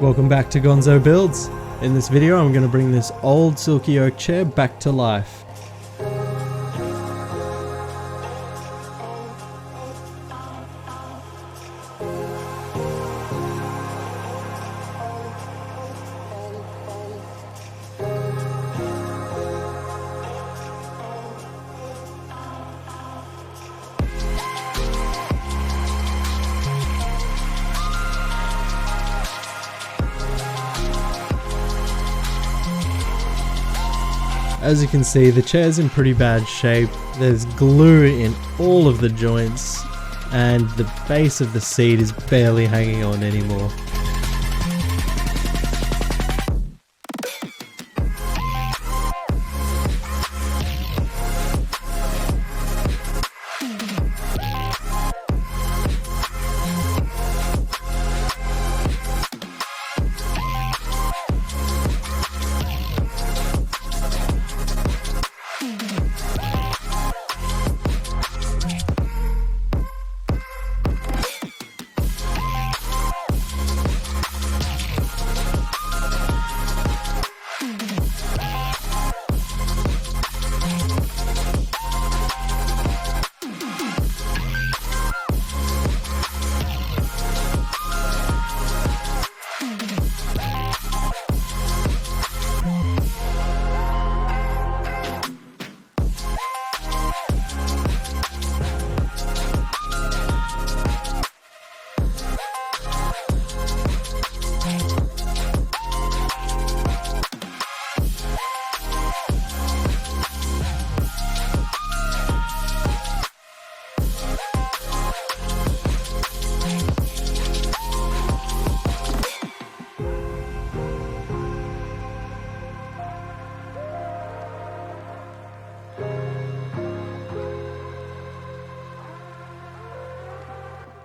Welcome back to Gonzo Builds. In this video I'm going to bring this old Silky oak chair back to life. As you can see, the chair's in pretty bad shape. There's glue in all of the joints and the base of the seat is barely hanging on anymore.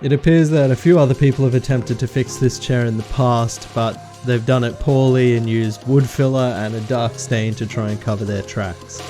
It appears that a few other people have attempted to fix this chair in the past, but they've done it poorly and used wood filler and a dark stain to try and cover their tracks.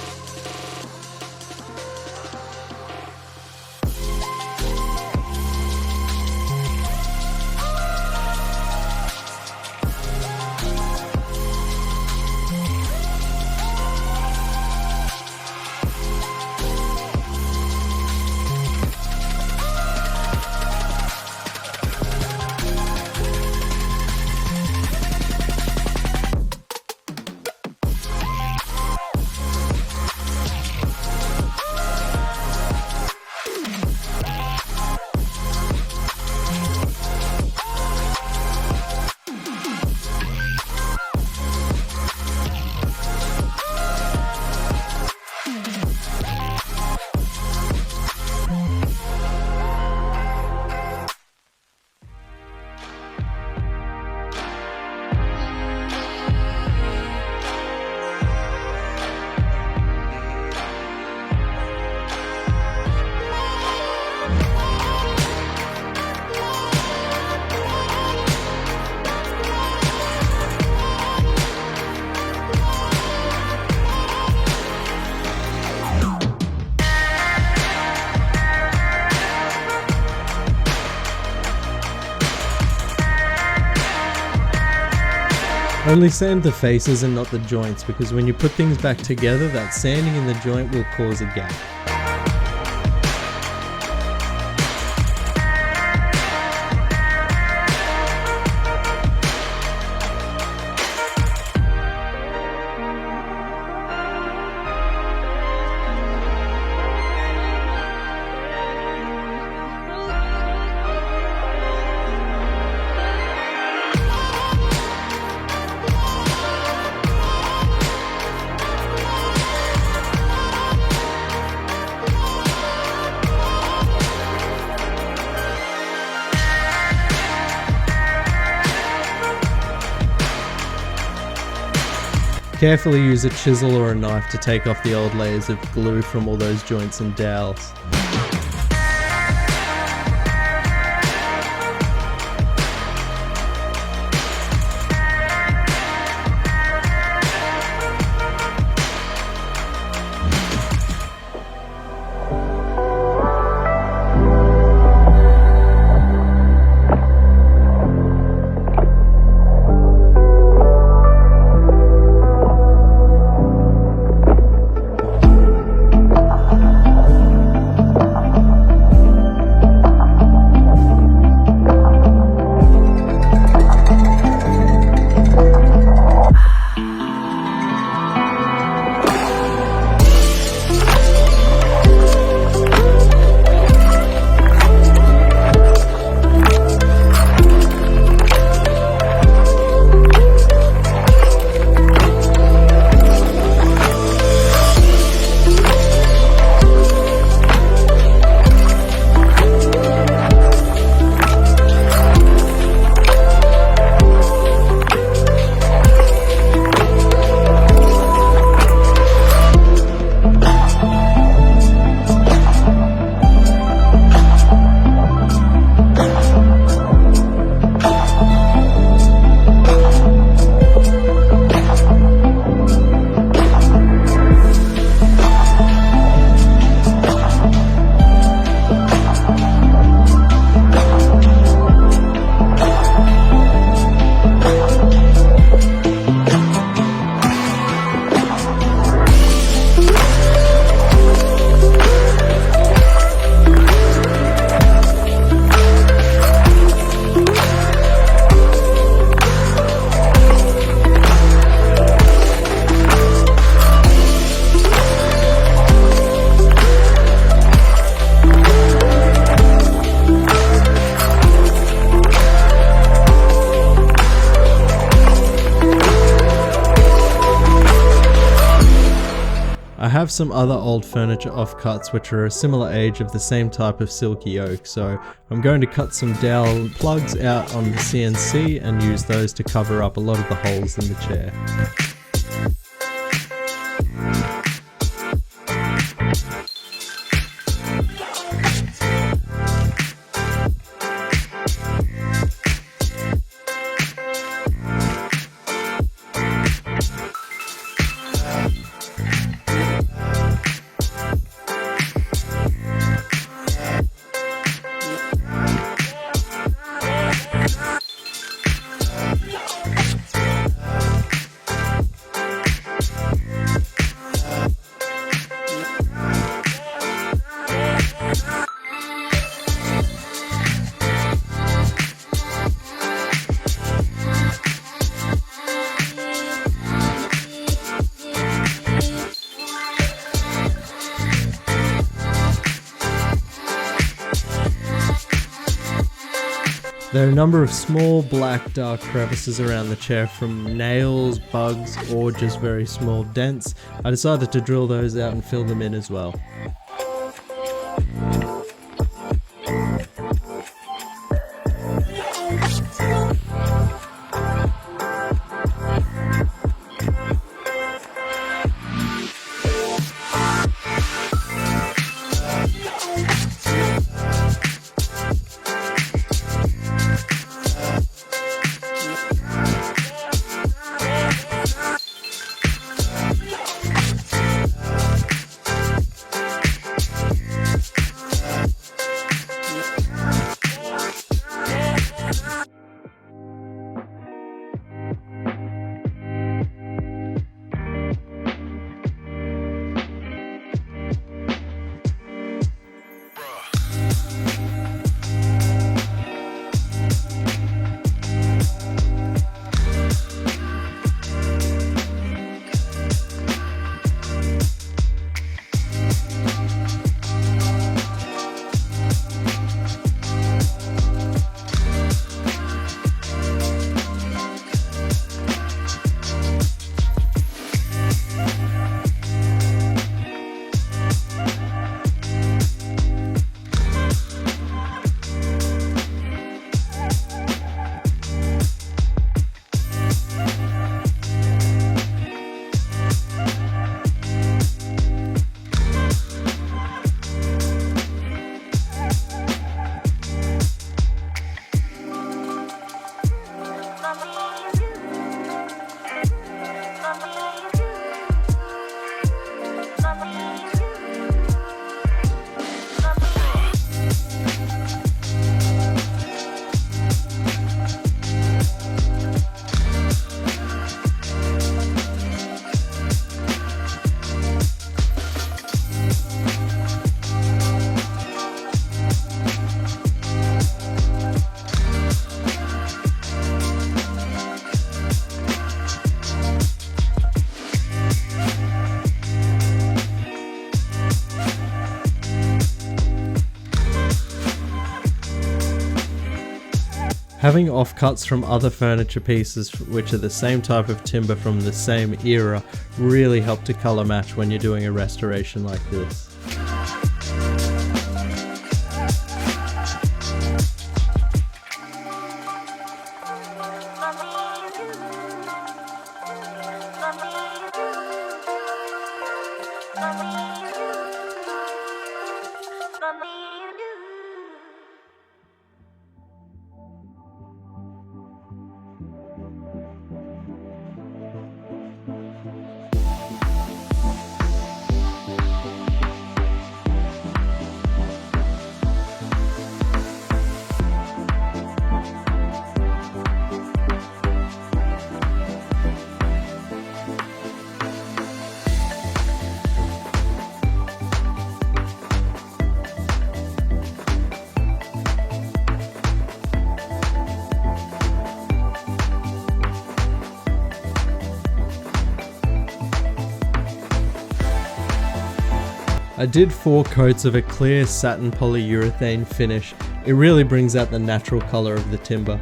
Only sand the faces and not the joints, because when you put things back together, that sanding in the joint will cause a gap. Carefully use a chisel or a knife to take off the old layers of glue from all those joints and dowels. I have some other old furniture offcuts which are a similar age of the same type of silky oak, so I'm going to cut some dowel plugs out on the CNC and use those to cover up a lot of the holes in the chair. There are a number of small black dark crevices around the chair from nails, bugs, or just very small dents. I decided to drill those out and fill them in as well. Having offcuts from other furniture pieces which are the same type of timber from the same era really help to colour match when you're doing a restoration like this. I did 4 coats of a clear satin polyurethane finish. It really brings out the natural colour of the timber.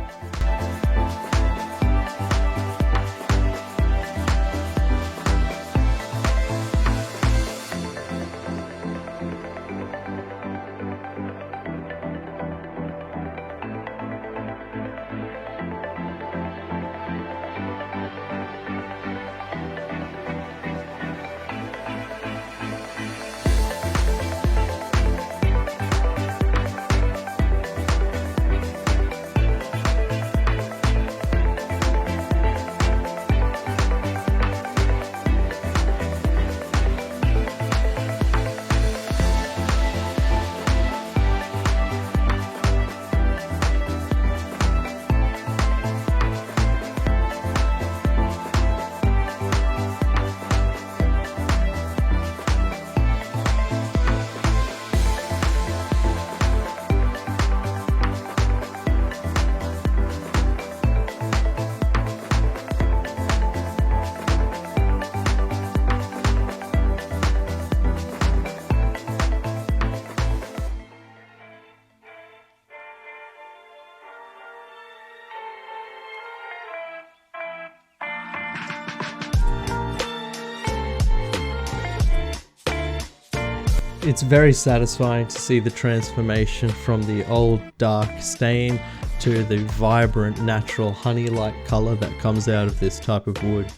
It's very satisfying to see the transformation from the old dark stain to the vibrant natural honey-like color that comes out of this type of wood.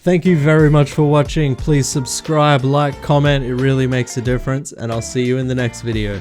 Thank you very much for watching. Please subscribe, like, comment, it really makes a difference, and I'll see you in the next video.